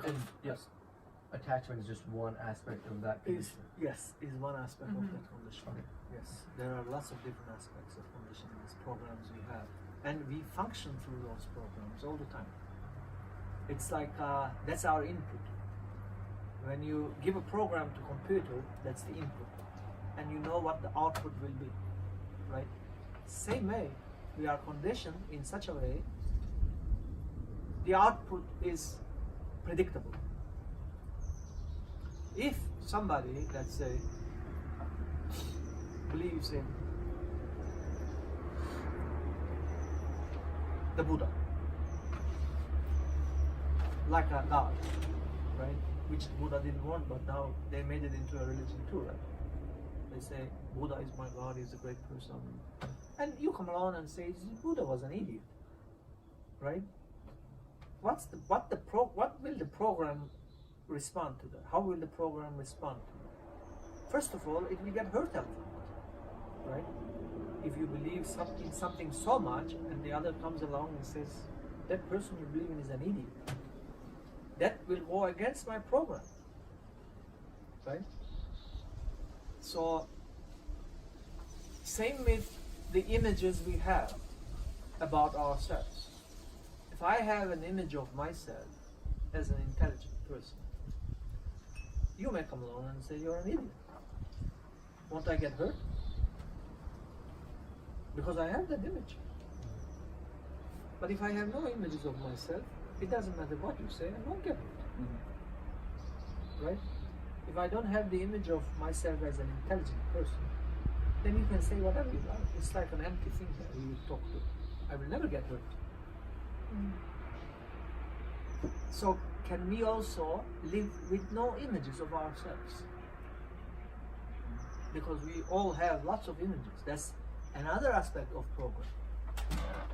Because yes, attachment is just one aspect of that condition. Is one aspect of that condition. Okay. Yes, there are lots of different aspects of conditioning, these programs we have, and we function through those programs all the time. It's like that's our input. When you give a program to computer, that's the input, and you know what the output will be, right? Same way, we are conditioned in such a way, the output is predictable. If somebody, let's say, believes in the Buddha, like a god, right? Which Buddha didn't want, but now they made it into a religion too, right? They say, Buddha is my god, he's a great person. And you come along and say, Buddha was an idiot, right? What will the program respond to that? How will the program respond to that? First of all, it will get hurt out from it, right? If you believe in something so much and the other comes along and says, that person you believe in is an idiot, that will go against my program, right? So, same with the images we have about ourselves. If I have an image of myself as an intelligent person, you may come along and say you're an idiot. Won't I get hurt? Because I have that image. But if I have no images of myself, it doesn't matter what you say, I won't get hurt. Right? If I don't have the image of myself as an intelligent person, then you can say whatever you like. It's like an empty thing that you talk to. I will never get hurt. So can we also live with no images of ourselves? Because we all have lots of images. That's another aspect of program.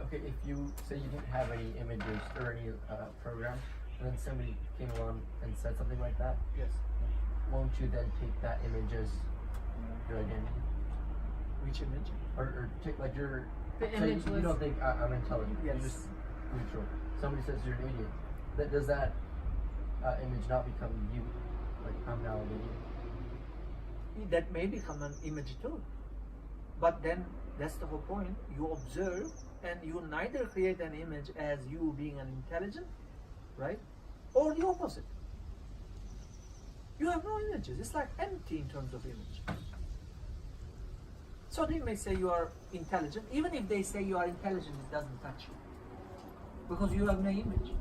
Okay, if you say you didn't have any images or any program, and then somebody came along and said something like that, Yes. won't you then take that image as your identity? Which image? Or take like your... The so image you was... don't think I'm intelligent. Yes. You're just neutral. Somebody says you're an idiot. Does that image not become you? Like, I'm now an idiot? That may become an image too. But then, that's the whole point. You observe and you neither create an image as you being an intelligent, right? Or the opposite. You have no images. It's like empty in terms of image. So they may say you are intelligent. Even if they say you are intelligent, it doesn't touch you. Because you have no image.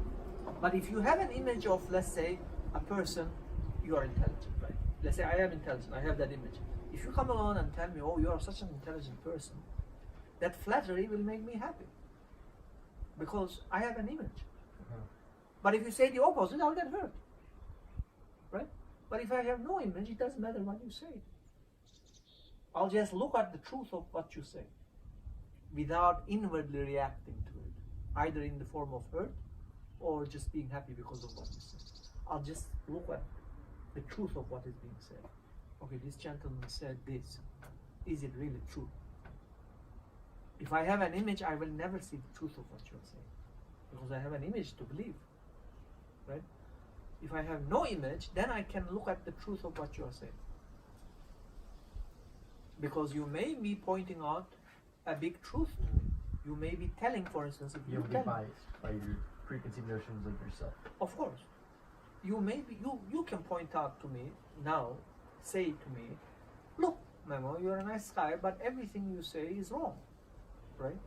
But if you have an image of, let's say, a person, you are intelligent, right? Let's say I am intelligent, I have that image. If you come along and tell me, oh, you are such an intelligent person, that flattery will make me happy. Because I have an image. But if you say the opposite, I'll get hurt. Right? But if I have no image, it doesn't matter what you say. I'll just look at the truth of what you say without inwardly reacting to it, either in the form of hurt or just being happy because of what you say. I'll just look at the truth of what is being said. Okay, this gentleman said this. Is it really true? If I have an image, I will never see the truth of what you're saying because I have an image to believe, right? If I have no image, then I can look at the truth of what you're saying. Because you may be pointing out a big truth to me. You may be telling, for instance, if You'll you be tell biased by your preconceived notions of yourself. Of course. You may be, you can point out to me now, say to me, look, Memo, you're a nice guy, but everything you say is wrong, right?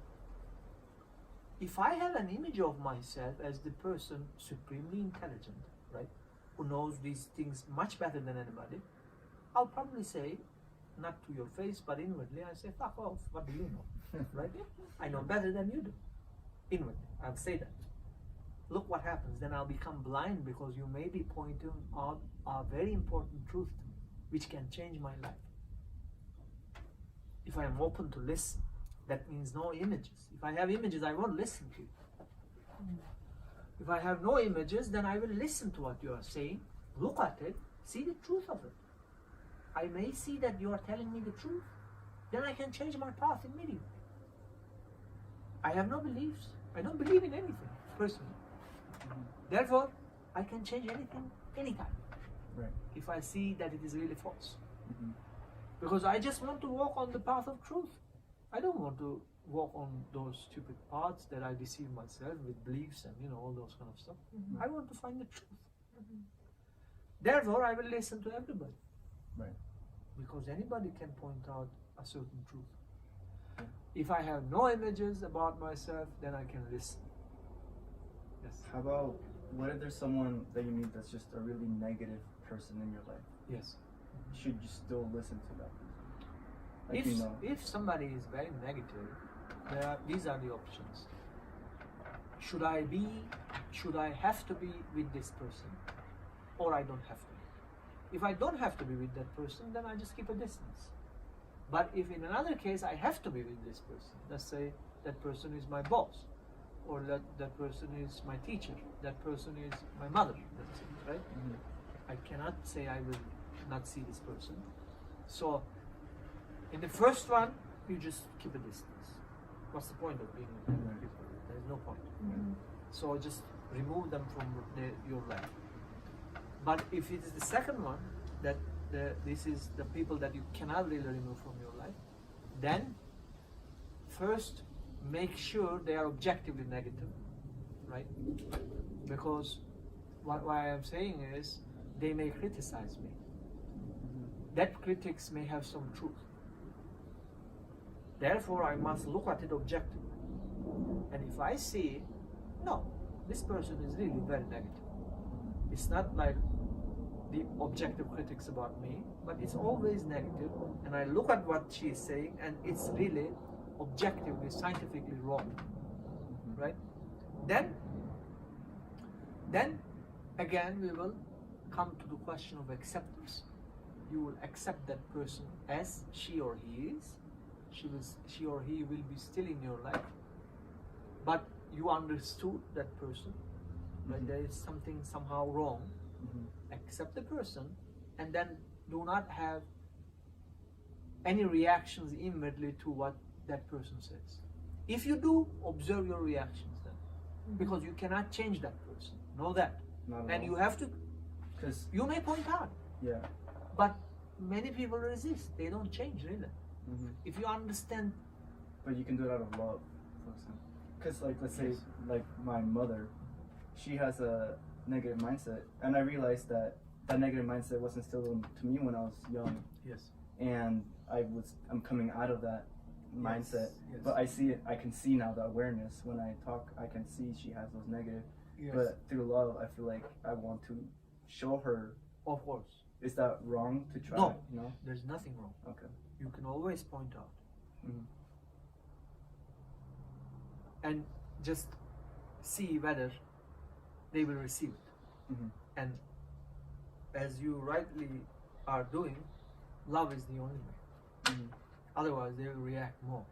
If I have an image of myself as the person supremely intelligent, right, who knows these things much better than anybody, I'll probably say, not to your face, but inwardly, I say, fuck off, what do you know, right? I know better than you do, inwardly, I'll say that. Look what happens, then I'll become blind because you may be pointing out a very important truth to me, which can change my life. If I am open to listen, that means no images. If I have images, I won't listen to you. If I have no images, then I will listen to what you are saying, look at it, see the truth of it. I may see that you are telling me the truth, then I can change my path immediately. I have no beliefs. I don't believe in anything, personally. Therefore, I can change anything anytime Right. if I see that it is really false. Mm-hmm. Because I just want to walk on the path of truth. I don't want to walk on those stupid paths that I deceive myself with beliefs and all those kind of stuff. Mm-hmm. I want to find the truth. Therefore, I will listen to everybody. Right. Because anybody can point out a certain truth. If I have no images about myself, then I can listen. Yes. How about, what if there's someone that you meet that's just a really negative person in your life? Yes. Should you still listen to that person? Like, If, you know. if somebody is very negative, these are the options. Should I have to be with this person, or I don't have to be? If I don't have to be with that person, then I just keep a distance. But if in another case I have to be with this person, let's say that person is my boss, or that person is my teacher, that person is my mother, let's say, right? Mm-hmm. I cannot say I will not see this person. So in the first one, you just keep a distance. What's the point of being with Right. people? There is no point. Mm-hmm. So just remove them from your life. But if it is the second one, that this is the people that you cannot really remove from your life, then first make sure they are objectively negative, right? Because what I am saying is, they may criticize me. That critics may have some truth. Therefore, I must look at it objectively. And if I see, no, this person is really very negative. It's not like the objective critics about me, but it's always negative, and I look at what she is saying, and it's really objectively, scientifically wrong, right? Then again, we will come to the question of acceptance. You will accept that person as she or he is. She or he will be still in your life, but you understood that person, right? There is something somehow wrong. Accept the person, and then do not have any reactions immediately to what that person says. If you do, observe your reactions then, because you cannot change that person. Know that. Not at And all. you have to, 'Cause, you may point out, yeah. but many people resist. They don't change really. Mm-hmm. If you understand, But you can do it out of love, for example. Because, like, let's say, Yes. like my mother, she has a negative mindset, and I realized that negative mindset was instilled into me when I was young, yes, and I'm coming out of that mindset. yes. But I can see now the awareness. When I talk, I can see she has those negative. yes, But through love, I feel like I want to show her. of course, Is that wrong to try? No. No. there's nothing wrong. Okay. You can always point out. Mm-hmm. And just see whether they will receive it. Mm-hmm. And as you rightly are doing, love is the only way. Mm-hmm. Otherwise, they will react more.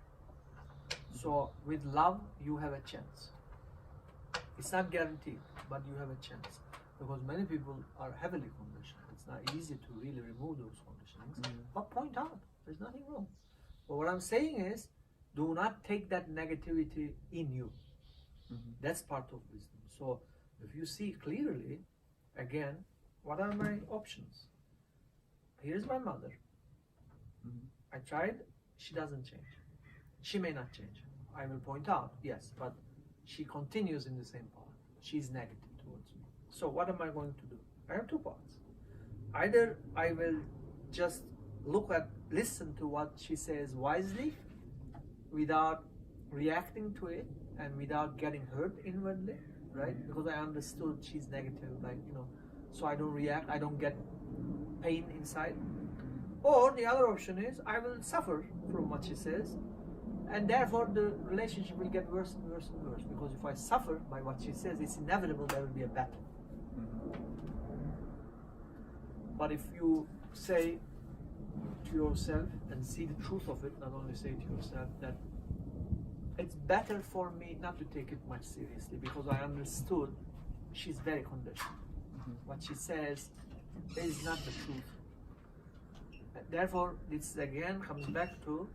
So with love, you have a chance. It's not guaranteed, but you have a chance. Because many people are heavily conditioned. It's not easy to really remove those conditionings. Mhm. But point out, there's nothing wrong. But what I'm saying is, do not take that negativity in you. Mm-hmm. That's part of wisdom. So if you see clearly, again, what are my options? Here's my mother. Mm-hmm. I tried, she doesn't change. She may not change. I will point out, yes, but she continues in the same path. She's negative towards me. So what am I going to do? I have two paths. Either I will just listen to what she says wisely without reacting to it and without getting hurt inwardly, right? Because I understood she's negative, so I don't react, I don't get pain inside. Or the other option is I will suffer from what she says, and therefore the relationship will get worse and worse and worse. Because if I suffer by what she says, it's inevitable there will be a battle. Mm-hmm. But if you say to yourself and see the truth of it, not only say to yourself that it's better for me not to take it much seriously, because I understood she's very conditioned. Mm-hmm. What she says is not the truth. Therefore, this again comes back to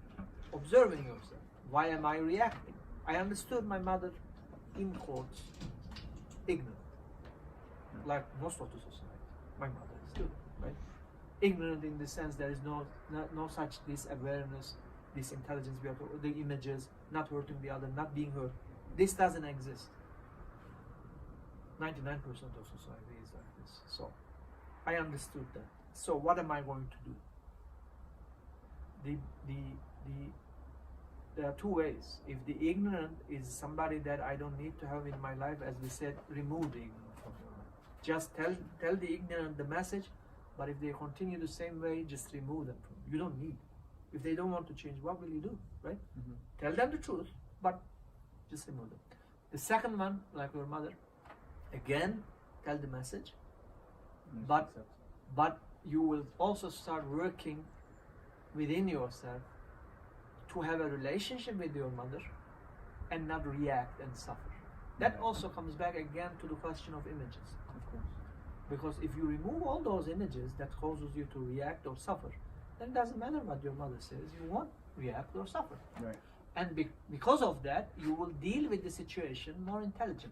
observing yourself. Why am I reacting? I understood my mother, in quotes, ignorant. like most of the society. My mother is too, right? Ignorant in the sense there is no such this awareness, this intelligence, the images, not hurting the other, not being hurt. This doesn't exist. 99% of society is like this. So I understood that. So what am I going to do? There are two ways. If the ignorant is somebody that I don't need to have in my life, as we said, remove the ignorant from your life. Just tell the ignorant the message, but if they continue the same way, just remove them from you. You don't need. If they don't want to change, what will you do, right? Mm-hmm. Tell them the truth, but just remove them. The second one, like your mother, again, tell the message, but you will also start working within yourself to have a relationship with your mother and not react and suffer. That also comes back again to the question of images. Of course. Because if you remove all those images that causes you to react or suffer, then it doesn't matter what your mother says, you won't react or suffer. Right. And because of that, you will deal with the situation more intelligently.